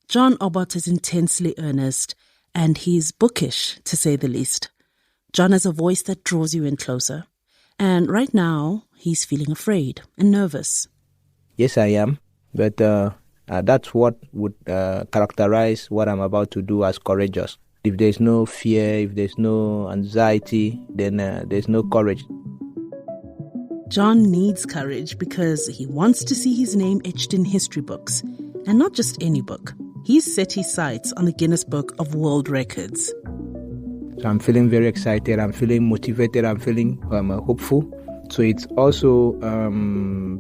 John Obot is intensely earnest, and he's bookish, to say the least. John has a voice that draws you in closer. And right now, he's feeling afraid and nervous. Yes, I am. But that's what would characterize what I'm about to do as courageous. If there's no fear, if there's no anxiety, then there's no courage. John needs courage because he wants to see his name etched in history books. And not just any book. He's set his sights on the Guinness Book of World Records. So I'm feeling very excited, I'm feeling motivated, I'm feeling hopeful. So it's also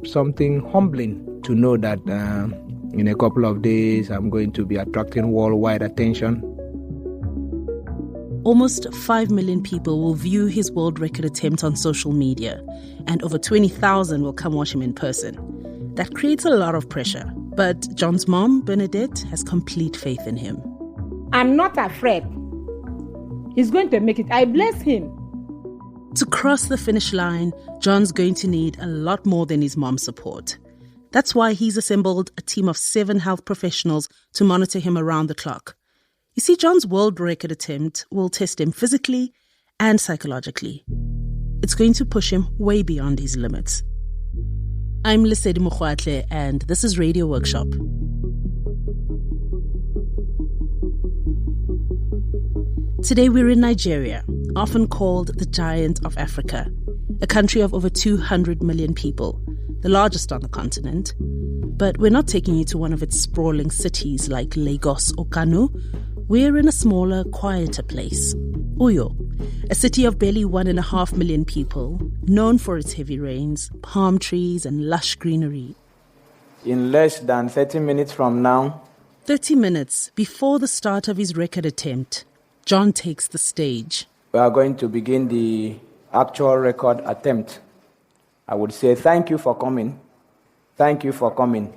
something humbling to know that in a couple of days I'm going to be attracting worldwide attention. Almost 5 million people will view his world record attempt on social media, and over 20,000 will come watch him in person. That creates a lot of pressure, but John's mom, Bernadette, has complete faith in him. I'm not afraid. He's going to make it. I bless him. To cross the finish line, John's going to need a lot more than his mom's support. That's why he's assembled a team of 7 health professionals to monitor him around the clock. You see, John's world record attempt will test him physically and psychologically. It's going to push him way beyond his limits. I'm Lesedi Mokgwatle, and this is Radio Workshop. Today we're in Nigeria, often called the Giant of Africa, a country of over 200 million people, the largest on the continent. But we're not taking you to one of its sprawling cities like Lagos or Kano. We're in a smaller, quieter place, Uyo, a city of barely 1.5 million people, known for its heavy rains, palm trees and lush greenery. In less than 30 minutes from now, 30 minutes before the start of his record attempt, John takes the stage. we are going to begin the actual record attempt. I would say thank you for coming. Thank you for coming.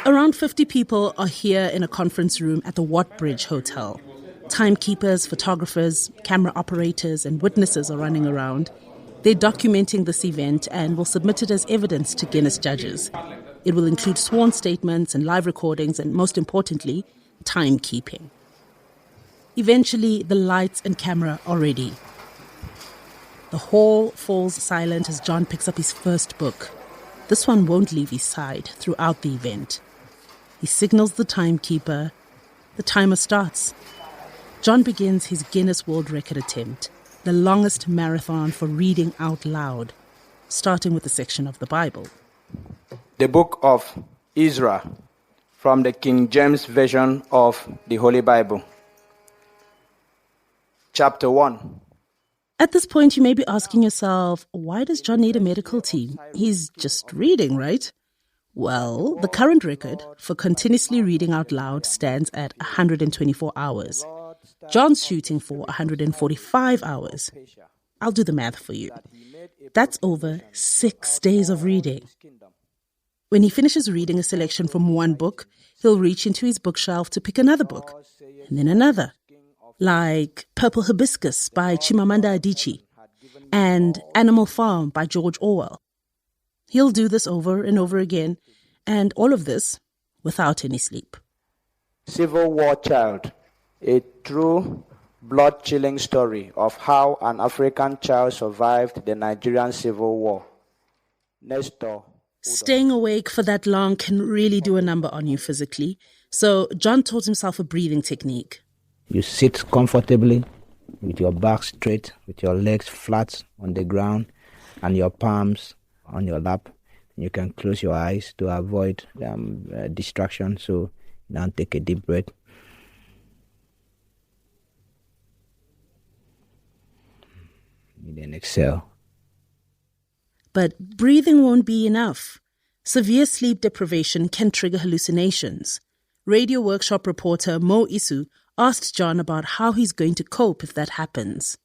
Around 50 people are here in a conference room at the Watbridge Hotel. Timekeepers, photographers, camera operators, and witnesses are running around. They're documenting this event and will submit it as evidence to Guinness judges. It will include sworn statements and live recordings and, most importantly, timekeeping. Eventually, the lights and camera are ready. The hall falls silent as John picks up his first book. This one won't leave his side throughout the event. He signals the timekeeper. The timer starts. John begins his Guinness World Record attempt, the longest marathon for reading out loud, starting with a section of the Bible. The Book of Israel, from the King James Version of the Holy Bible. Chapter 1. At this point, you may be asking yourself, why does John need a medical team? He's just reading, right? Well, the current record for continuously reading out loud stands at 124 hours. John's shooting for 145 hours. I'll do the math for you. That's over 6 days of reading. When he finishes reading a selection from one book, he'll reach into his bookshelf to pick another book, and then another, like Purple Hibiscus by Chimamanda Adichie and Animal Farm by George Orwell. He'll do this over and over again, and all of this without any sleep. Civil War Child, a true blood-chilling story of how an African child survived the Nigerian Civil War. Nestor. Staying awake for that long can really do a number on you physically, so John taught himself a breathing technique. You sit comfortably with your back straight, with your legs flat on the ground and your palms on your lap. You can close your eyes to avoid distraction. So now take a deep breath. And then exhale. But breathing won't be enough. Severe sleep deprivation can trigger hallucinations. Radio Workshop reporter Mo Isu asked John about how he's going to cope if that happens.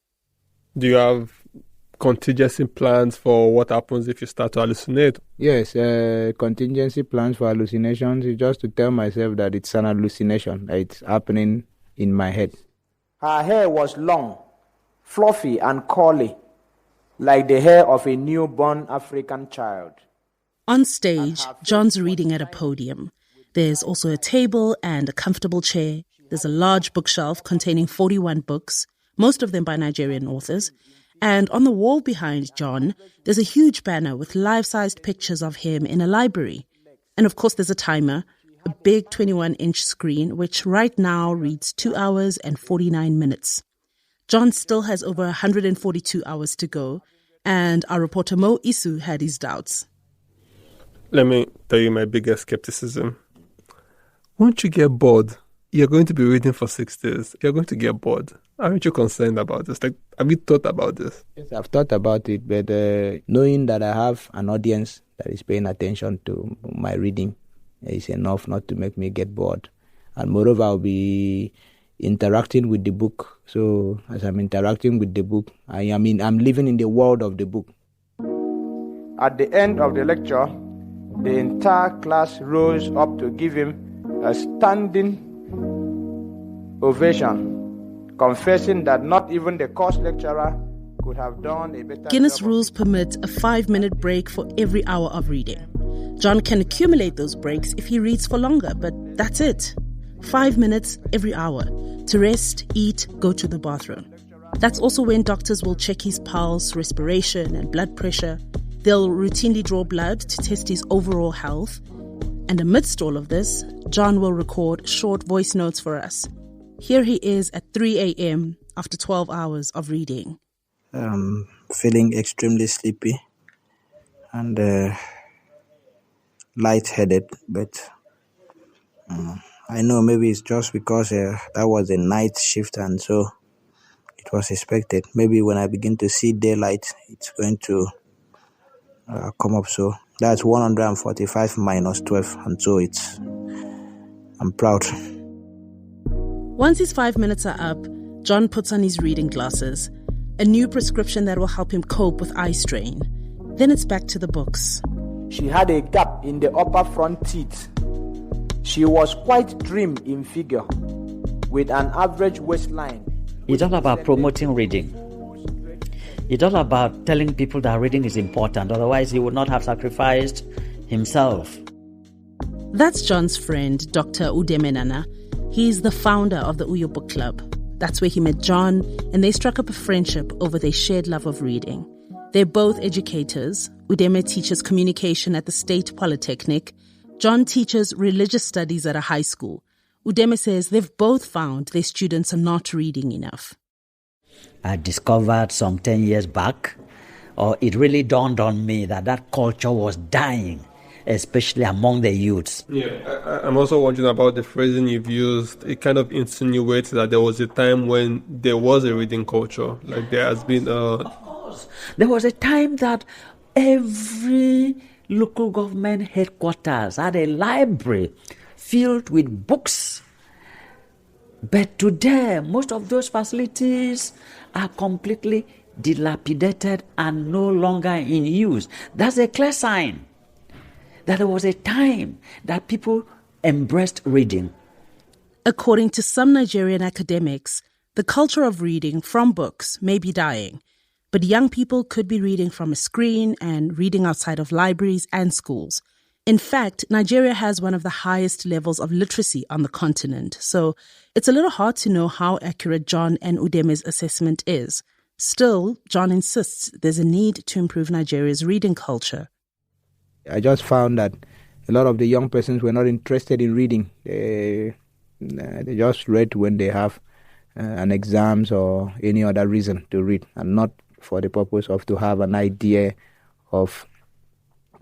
Do you have contingency plans for what happens if you start to hallucinate? Yes, contingency plans for hallucinations is just to tell myself that it's an hallucination, that it's happening in my head. Her hair was long, fluffy and curly, like the hair of a newborn African child. On stage, John's reading at a podium. There's also a table and a comfortable chair. There's a large bookshelf containing 41 books, most of them by Nigerian authors. And on the wall behind John, there's a huge banner with life-sized pictures of him in a library. And of course, there's a timer, a big 21-inch screen, which right now reads 2 hours and 49 minutes. John still has over 142 hours to go, and our reporter Mo Isu had his doubts. Let me tell you my biggest skepticism. Won't you get bored? You're going to be reading for 6 days. You're going to get bored. Aren't you concerned about this? Like, have you thought about this? Yes, I've thought about it, but knowing that I have an audience that is paying attention to my reading is enough not to make me get bored. And moreover, I'll be interacting with the book. So as I'm interacting with the book, I'm living in the world of the book. At the end of the lecture, the entire class rose up to give him a standing ovation, confessing that not even the course lecturer could have done a better Guinness job. rules permit a 5-minute break for every hour of reading. John can accumulate those breaks if he reads for longer, but that's it. 5 minutes every hour to rest, eat, go to the bathroom. That's also when doctors will check his pulse, respiration, and blood pressure. They'll routinely draw blood to test his overall health. And amidst all of this, John will record short voice notes for us. Here he is at 3 a.m. after 12 hours of reading. Feeling extremely sleepy and lightheaded, but I know maybe it's just because that was a night shift and so it was expected. Maybe when I begin to see daylight, it's going to come up. So that's 145 minus 12, and so I'm proud. Once his 5 minutes are up, John puts on his reading glasses, a new prescription that will help him cope with eye strain. Then it's back to the books. She had a gap in the upper front teeth. She was quite trim in figure, with an average waistline. It's all about promoting reading. It's all about telling people that reading is important, otherwise he would not have sacrificed himself. That's John's friend, Dr. Udeme Nana. He's the founder of the Uyo Book Club. That's where he met John, and they struck up a friendship over their shared love of reading. They're both educators. Udeme teaches communication at the State Polytechnic. John teaches religious studies at a high school. Udeme says they've both found their students are not reading enough. I discovered some 10 years back, or it really dawned on me that culture was dying, especially among the youths. Yeah, I'm also wondering about the phrasing you've used. It kind of insinuates that there was a time when there was a reading culture. Like there has been Of course. There was a time that every local government headquarters had a library filled with books. But today, most of those facilities are completely dilapidated and no longer in use. That's a clear sign that there was a time that people embraced reading. According to some Nigerian academics, the culture of reading from books may be dying, but young people could be reading from a screen and reading outside of libraries and schools. In fact, Nigeria has one of the highest levels of literacy on the continent, so it's a little hard to know how accurate John and Udeme's assessment is. Still, John insists there's a need to improve Nigeria's reading culture. I just found that a lot of the young persons were not interested in reading. They just read when they have an exams or any other reason to read, and not for the purpose of to have an idea of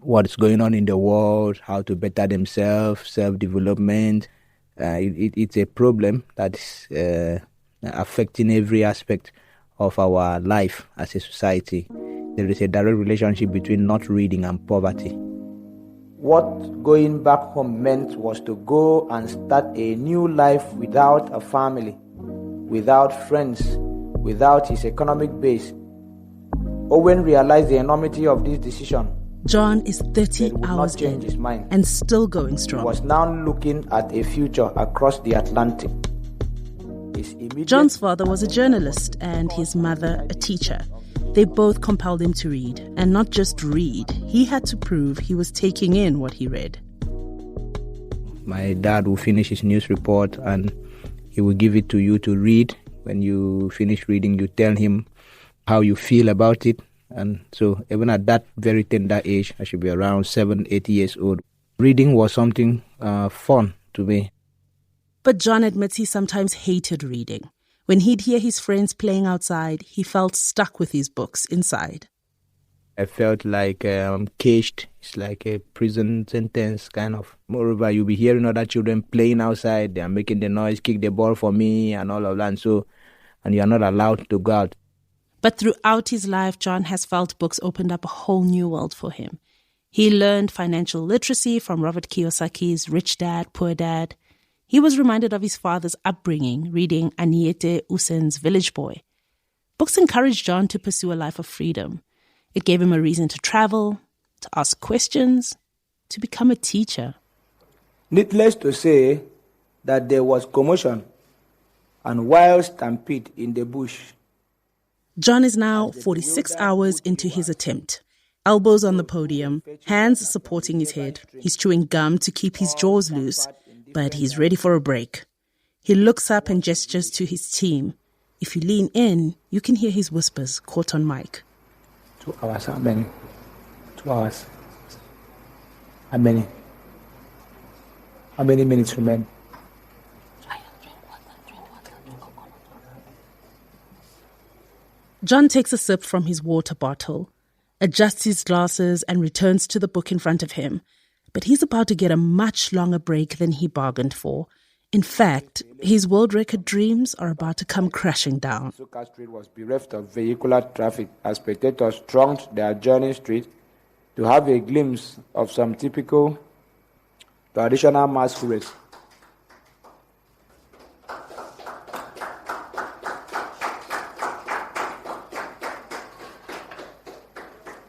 what's going on in the world, how to better themselves, self-development. It's a problem that's affecting every aspect of our life as a society. There is a direct relationship between not reading and poverty. What going back home meant was to go and start a new life without a family, without friends, without his economic base. Owen realized the enormity of this decision. John is 30 hours in his mind and still going He strong. was now looking at a future across the Atlantic. His immediate John's father was a journalist and his mother a teacher. They both compelled him to read, and not just read. He had to prove he was taking in what he read. My dad will finish his news report and he will give it to you to read. When you finish reading, you tell him how you feel about it. And so even at that very tender age, I should be around 7, 8 years old, reading was something fun to me. But John admits he sometimes hated reading. When he'd hear his friends playing outside, he felt stuck with his books inside. I felt like I'm caged. It's like a prison sentence, kind of. Moreover, you'll be hearing other children playing outside. They are making the noise, kick the ball for me and all of that. And you are not allowed to go out. But throughout his life, John has felt books opened up a whole new world for him. He learned financial literacy from Robert Kiyosaki's Rich Dad, Poor Dad. He was reminded of his father's upbringing, reading Aniete Usen's Village Boy. Books encouraged John to pursue a life of freedom. It gave him a reason to travel, to ask questions, to become a teacher. Needless to say that there was commotion and wild stampede in the bush. John is now 46 hours into his attempt. Elbows on the podium, hands supporting his head. He's chewing gum to keep his jaws loose, but he's ready for a break. He looks up and gestures to his team. If you lean in, you can hear his whispers caught on mic. 2 hours, how many? 2 hours. How many? How many minutes remain? John takes a sip from his water bottle, adjusts his glasses and returns to the book in front of him. But he's about to get a much longer break than he bargained for. In fact, his world record dreams are about to come crashing down. Suka Street was bereft of vehicular traffic as spectators thronged their journey street to have a glimpse of some typical traditional masquerades.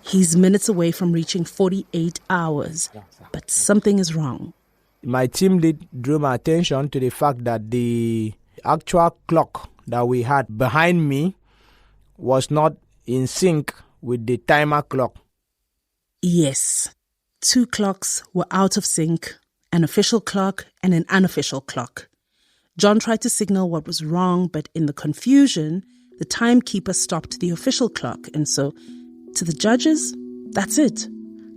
He's minutes away from reaching 48 hours, but something is wrong. My team lead drew my attention to the fact that the actual clock that we had behind me was not in sync with the timer clock. Yes, 2 clocks were out of sync, an official clock and an unofficial clock. John tried to signal what was wrong, but in the confusion, the timekeeper stopped the official clock, and so, to the judges, that's it.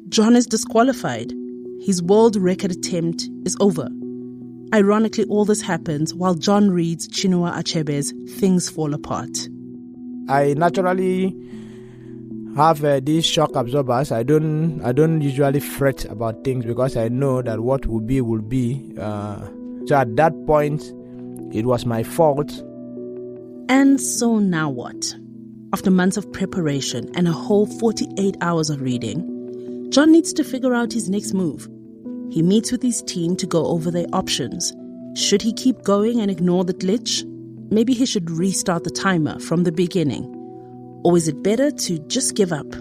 John is disqualified. His world record attempt is over. Ironically, all this happens while John reads Chinua Achebe's Things Fall Apart. I naturally have these shock absorbers. I don't usually fret about things because I know that what will be will be. So at that point, it was my fault. And so now what? After months of preparation and a whole 48 hours of reading, John needs to figure out his next move. He meets with his team to go over their options. Should he keep going and ignore the glitch? Maybe he should restart the timer from the beginning. Or is it better to just give up?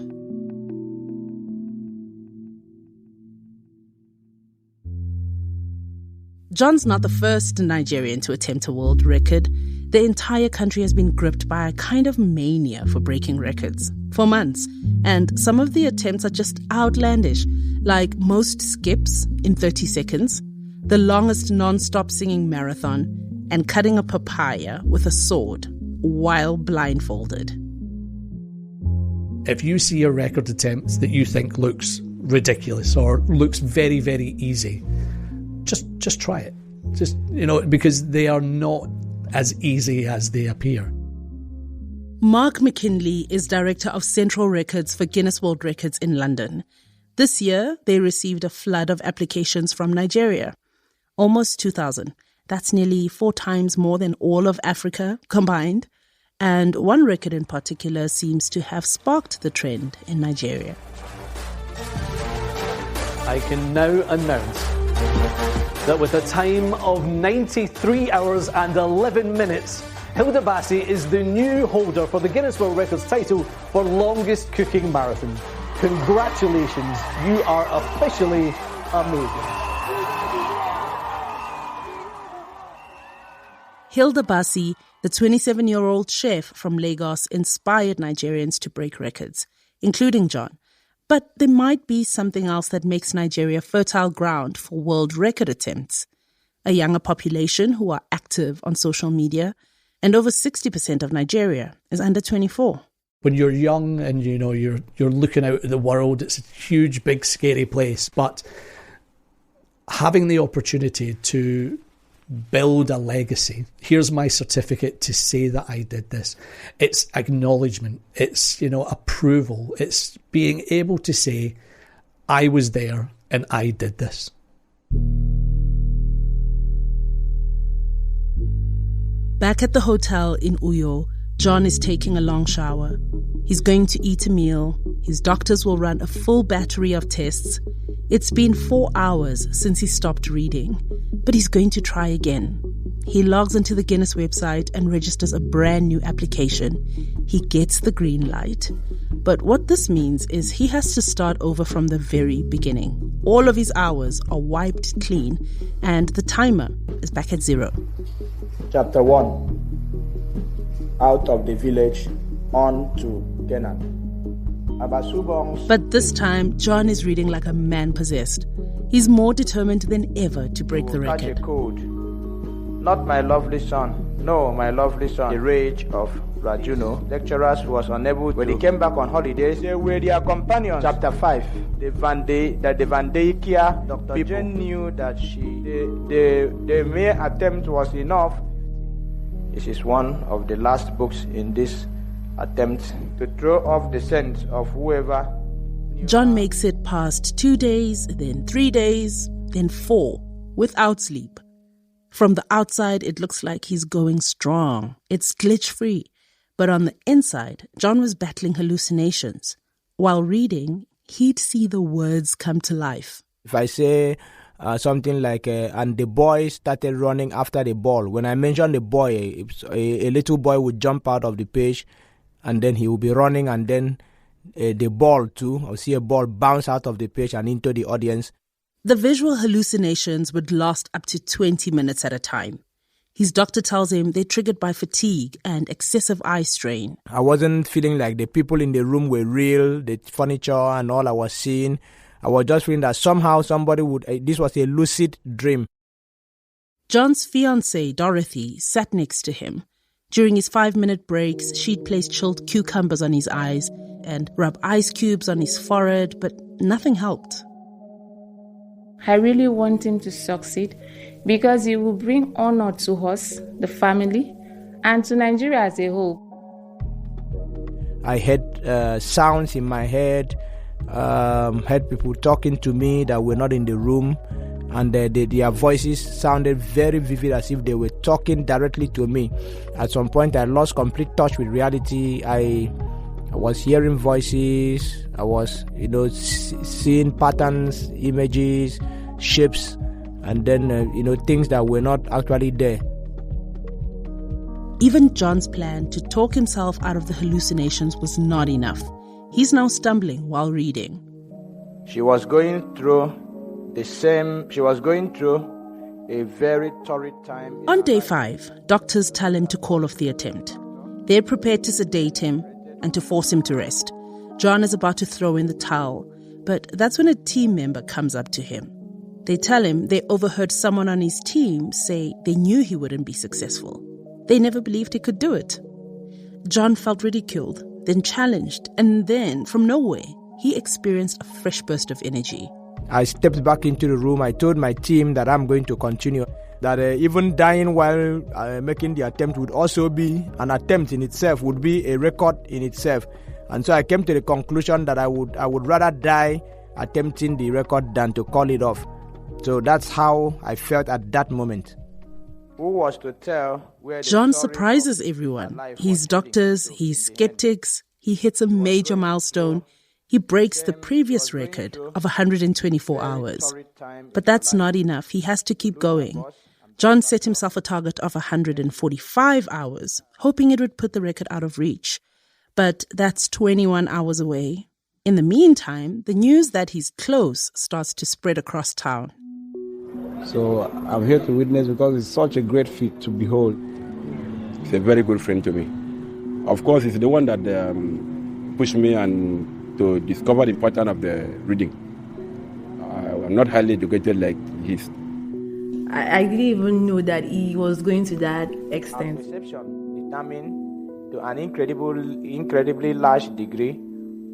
John's not the first Nigerian to attempt a world record. The entire country has been gripped by a kind of mania for breaking records for months. And some of the attempts are just outlandish, like most skips in 30 seconds, the longest non-stop singing marathon, and cutting a papaya with a sword while blindfolded. If you see a record attempt that you think looks ridiculous or looks very, very easy, just try it. Just, because they are not as easy as they appear. Mark McKinley is director of Central Records for Guinness World Records in London. This year, they received a flood of applications from Nigeria. Almost 2,000. That's nearly 4 times more than all of Africa combined. And one record in particular seems to have sparked the trend in Nigeria. I can now announce that with a time of 93 hours and 11 minutes, Hilda Bassi is the new holder for the Guinness World Records title for longest cooking marathon. Congratulations, you are officially amazing. Hilda Basi, the 27-year-old chef from Lagos, inspired Nigerians to break records, including John. But there might be something else that makes Nigeria fertile ground for world record attempts. A younger population who are active on social media, and over 60% of Nigeria is under 24. When you're young and you're looking out at the world, it's a huge, big, scary place. But having the opportunity to build a legacy, here's my certificate to say that I did this. It's acknowledgement. It's, approval. It's being able to say, I was there and I did this. Back at the hotel in Uyo, John is taking a long shower. He's going to eat a meal. His doctors will run a full battery of tests. It's been 4 hours since he stopped reading, but he's going to try again. He logs into the Guinness website and registers a brand new application. He gets the green light. But what this means is he has to start over from the very beginning. All of his hours are wiped clean, and the timer is back at 0. Chapter 1. Out of the village, on to Canaan. But this time, John is reading like a man possessed. He's more determined than ever to break the record. Not my lovely son. No, my lovely son. The rage of Rajuno. Lecturers was unable to. When he came back on holidays, they were their companions. Chapter 5. The Vandaikia. Dr. People. Jane knew that the mere attempt was enough. This is one of the last books in this attempt to throw off the scent of whoever. John makes it past 2 days, then 3 days, then 4, without sleep. From the outside, it looks like he's going strong. It's glitch-free. But on the inside, John was battling hallucinations. While reading, he'd see the words come to life. If I say something like, and the boy started running after the ball. When I mention the boy, a little boy would jump out of the page, and then he will be running, and then the ball too. I'll see a ball bounce out of the page and into the audience. The visual hallucinations would last up to 20 minutes at a time. His doctor tells him they're triggered by fatigue and excessive eye strain. I wasn't feeling like the people in the room were real, the furniture and all I was seeing. I was just feeling that somehow somebody would, this was a lucid dream. John's fiancée, Dorothy, sat next to him. During his 5-minute breaks, she'd place chilled cucumbers on his eyes and rub ice cubes on his forehead, but nothing helped. I really want him to succeed because he will bring honor to us, the family, and to Nigeria as a whole. I heard sounds in my head, heard people talking to me that were not in the room, and their voices sounded very vivid as if they were talking directly to me. At some point, I lost complete touch with reality. I was hearing voices. I was, seeing patterns, images, shapes, and then, things that were not actually there. Even John's plan to talk himself out of the hallucinations was not enough. He's now stumbling while reading. She was going through a very torrid time. On day 5, doctors tell him to call off the attempt. They're prepared to sedate him and to force him to rest. John is about to throw in the towel, but that's when a team member comes up to him. They tell him they overheard someone on his team say they knew he wouldn't be successful. They never believed he could do it. John felt ridiculed, then challenged, and then, from nowhere, he experienced a fresh burst of energy. I stepped back into the room. I told my team that I'm going to continue, that even dying while making the attempt would also be an attempt in itself, would be a record in itself. And so I came to the conclusion that I would rather die attempting the record than to call it off. So that's how I felt at that moment. Who was to tell where John surprises everyone. His doctors, his skeptics. He hits a major milestone. He breaks the previous record of 124 hours. But that's not enough. He has to keep going. John set himself a target of 145 hours, hoping it would put the record out of reach. But that's 21 hours away. In the meantime, the news that he's close starts to spread across town. So I'm here to witness because it's such a great feat to behold. He's a very good friend to me. Of course, he's the one that pushed me and to discover the importance of the reading. I'm not highly educated like he is. I didn't even know that he was going to that extent. Our perception determines to an incredibly large degree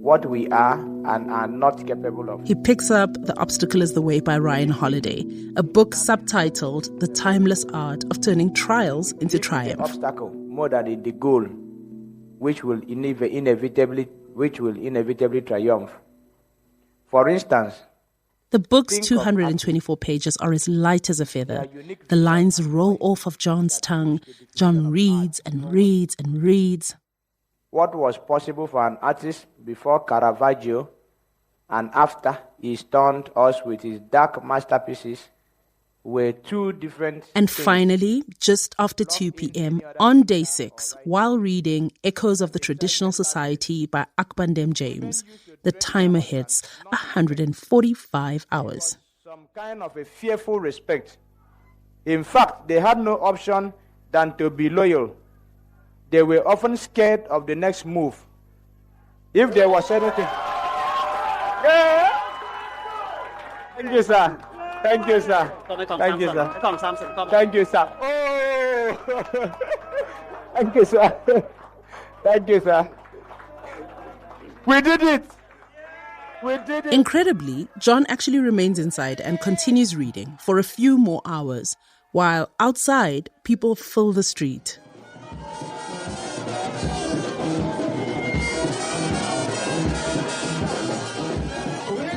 what we are and are not capable of. He picks up The Obstacle is the Way by Ryan Holiday, a book subtitled The Timeless Art of Turning Trials into Triumph. The obstacle more than the goal, which will inevitably triumph. For instance, the book's 224 pages are as light as a feather. The lines roll off of John's tongue. John reads and reads and reads. What was possible for an artist before Caravaggio and after he stunned us with his dark masterpieces were two different And things. finally, just after 2 p.m., on day 6, while reading Echoes of the Traditional Society by Akbandem James, the timer hits 145 hours. Some kind of a fearful respect. In fact, they had no option than to be loyal. They were often scared of the next move. If there was anything... Yeah. Thank you, sir. Thank you, sir. Thank you, sir. Thank you, sir. Oh! Thank you, sir. Thank you, sir. We did it! We did it! Incredibly, John actually remains inside and continues reading for a few more hours, while outside, people fill the street.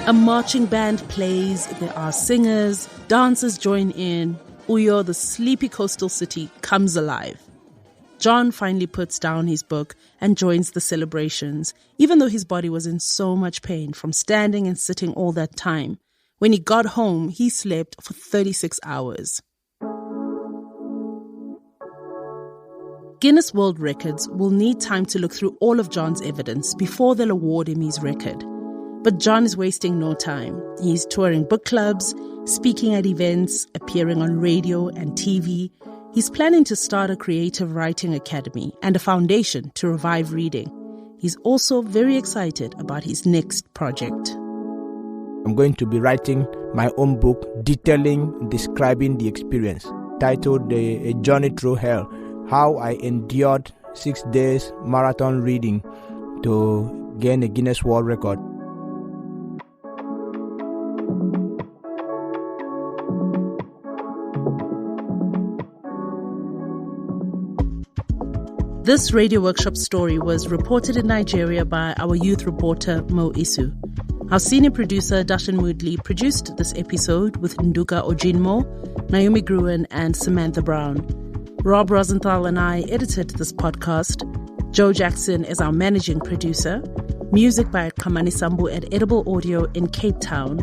A marching band plays, there are singers, dancers join in. Uyo, the sleepy coastal city, comes alive. John finally puts down his book and joins the celebrations, even though his body was in so much pain from standing and sitting all that time. When he got home, he slept for 36 hours. Guinness World Records will need time to look through all of John's evidence before they'll award him his record. But John is wasting no time. He's touring book clubs, speaking at events, appearing on radio and TV. He's planning to start a creative writing academy and a foundation to revive reading. He's also very excited about his next project. I'm going to be writing my own book describing the experience, titled A Journey Through Hell, how I endured 6 days marathon reading to gain a Guinness World Record. This radio workshop story was reported in Nigeria by our youth reporter Mo Isu. Our senior producer Dashan Moodley produced this episode with Nduka Ojinmo, Naomi Gruen and Samantha Brown. Rob Rosenthal and I edited this podcast. Joe Jackson is our managing producer. Music by Kamani Sambu at Edible Audio in Cape Town.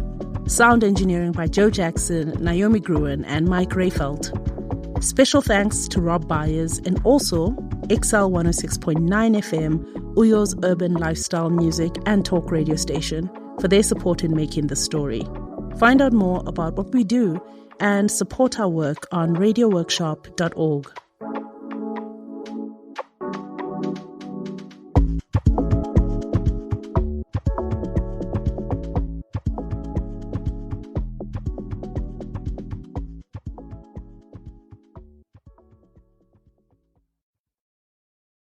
Sound engineering by Joe Jackson, Naomi Gruen and Mike Rayfelt. Special thanks to Rob Byers and also XL 106.9 FM, Uyo's urban lifestyle music and talk radio station, for their support in making this story. Find out more about what we do and support our work on radioworkshop.org.